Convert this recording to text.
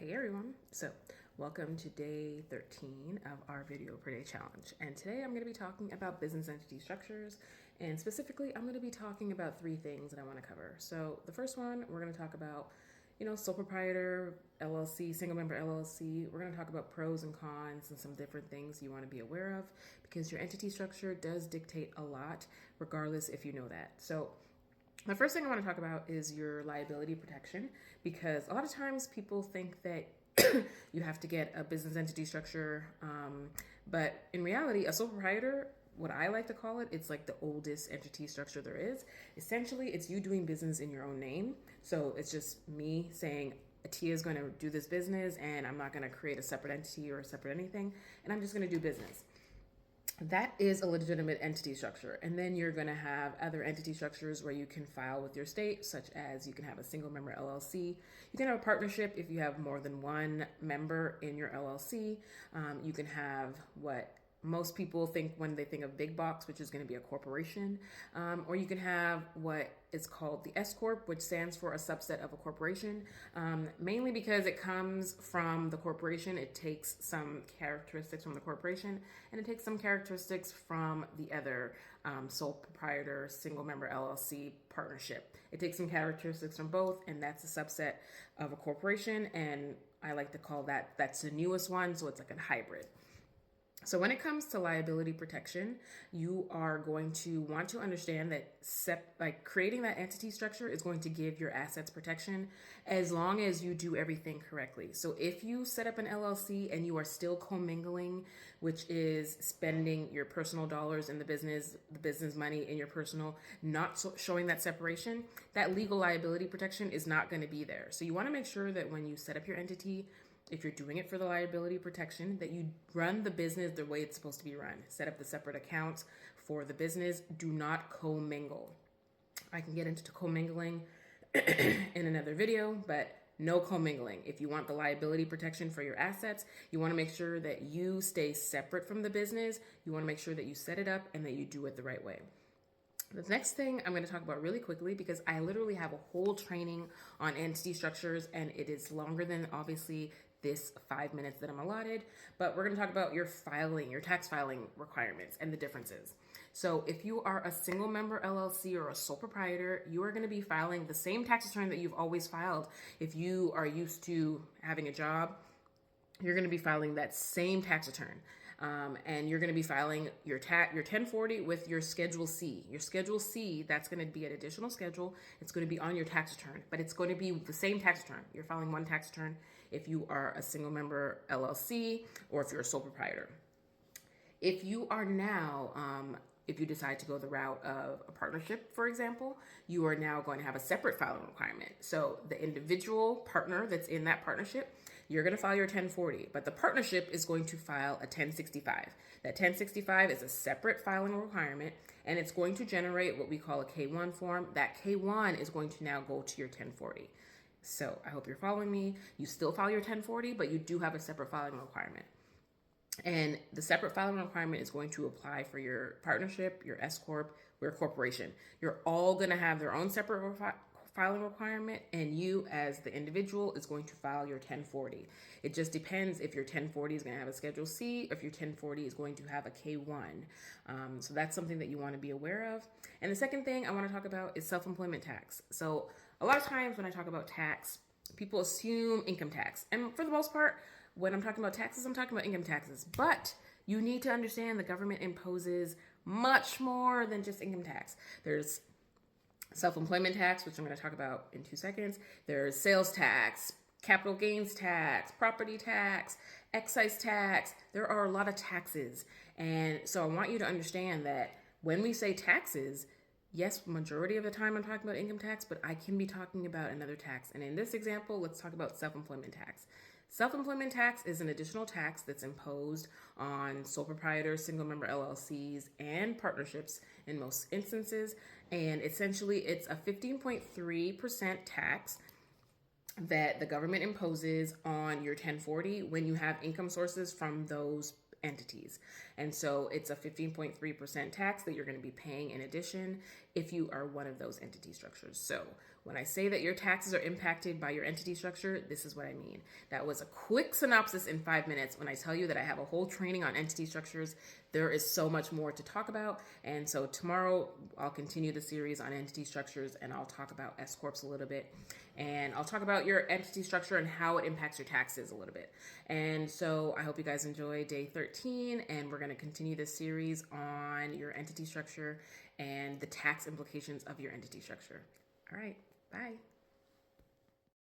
Hey everyone, so welcome to day 13 of our video per day challenge. And today I'm going to be talking about business entity structures, and specifically I'm going to be talking about three things that I want to cover. So the first one, we're going to talk about, sole proprietor, LLC, single member LLC. We're going to talk about pros and cons and some different things you want to be aware of because your entity structure does dictate a lot, regardless if you know that. So the first thing I want to talk about is your liability protection, because a lot of times people think that you have to get a business entity structure, but in reality, a sole proprietor, what I like to call it, it's like the oldest entity structure there is. Essentially, it's you doing business in your own name. So it's just me saying, Atia is going to do this business, and I'm not going to create a separate entity or a separate anything, and I'm just going to do business. That is a legitimate entity structure. And then you're going to have other entity structures where you can file with your state, such as you can have a single member LLC. You can have a partnership if you have more than one member in your LLC. You can have what most people think when they think of big box, which is going to be a corporation, or you can have what is called the S Corp, which stands for a subset of a corporation, mainly because it comes from the corporation. It takes some characteristics from the corporation, and it takes some characteristics from the other sole proprietor, single member LLC partnership. It takes some characteristics from both, and that's a subset of a corporation, and I like to call that's the newest one, so it's like a hybrid. So when it comes to liability protection, you are going to want to understand that creating that entity structure is going to give your assets protection as long as you do everything correctly. So if you set up an LLC and you are still commingling, which is spending your personal dollars in the business money in your personal, not showing that separation, that legal liability protection is not going to be there. So you want to make sure that when you set up your entity, if you're doing it for the liability protection, that you run the business the way it's supposed to be run. Set up the separate accounts for the business. Do not commingle. I can get into commingling in another video, but no commingling. If you want the liability protection for your assets, you want to make sure that you stay separate from the business. You want to make sure that you set it up and that you do it the right way. The next thing I'm going to talk about really quickly, because I literally have a whole training on entity structures, and it is longer than obviously this 5 minutes that I'm allotted, but we're going to talk about your tax filing requirements and the differences. So if you are a single member LLC or a sole proprietor, you are going to be filing the same tax return that you've always filed. If you are used to having a job, you're going to be filing that same tax return. And you're going to be filing your 1040 with your Schedule C. Your Schedule C, that's going to be an additional schedule. It's going to be on your tax return, but it's going to be the same tax return. You're filing one tax return if you are a single member LLC or if you're a sole proprietor. If you are now, if you decide to go the route of a partnership, for example, you are now going to have a separate filing requirement. So the individual partner that's in that partnership, you're going to file your 1040, but the partnership is going to file a 1065. That 1065 is a separate filing requirement, and it's going to generate what we call a K1 form. That K1 is going to now go to your 1040. So I hope you're following me. You still file your 1040, but you do have a separate filing requirement. And the separate filing requirement is going to apply for your partnership, your S Corp, your corporation. You're all going to have their own separate filing requirement, and you as the individual is going to file your 1040. It just depends if your 1040 is going to have a Schedule C, or if your 1040 is going to have a K1. So that's something that you want to be aware of. And the second thing I want to talk about is self-employment tax. So a lot of times when I talk about tax, people assume income tax. And for the most part, when I'm talking about taxes, I'm talking about income taxes. But you need to understand the government imposes much more than just income tax. There's self-employment tax, which I'm going to talk about in 2 seconds. There's sales tax, capital gains tax, property tax, excise tax. There are a lot of taxes. And so I want you to understand that when we say taxes, yes, majority of the time I'm talking about income tax, but I can be talking about another tax. And in this example, let's talk about self-employment tax. Self-employment tax is an additional tax that's imposed on sole proprietors, single member LLCs, and partnerships in most instances. And essentially, it's a 15.3% tax that the government imposes on your 1040 when you have income sources from those entities. And so it's a 15.3% tax that you're going to be paying in addition. if you are one of those entity structures. So when I say that your taxes are impacted by your entity structure, this is what I mean. That was a quick synopsis in 5 minutes. When I tell you that I have a whole training on entity structures, there is so much more to talk about. And so tomorrow I'll continue the series on entity structures, and I'll talk about S Corps a little bit. And I'll talk about your entity structure and how it impacts your taxes a little bit. And so I hope you guys enjoy day 13, and we're going to continue this series on your entity structure and the tax implications of your entity structure. All right, bye.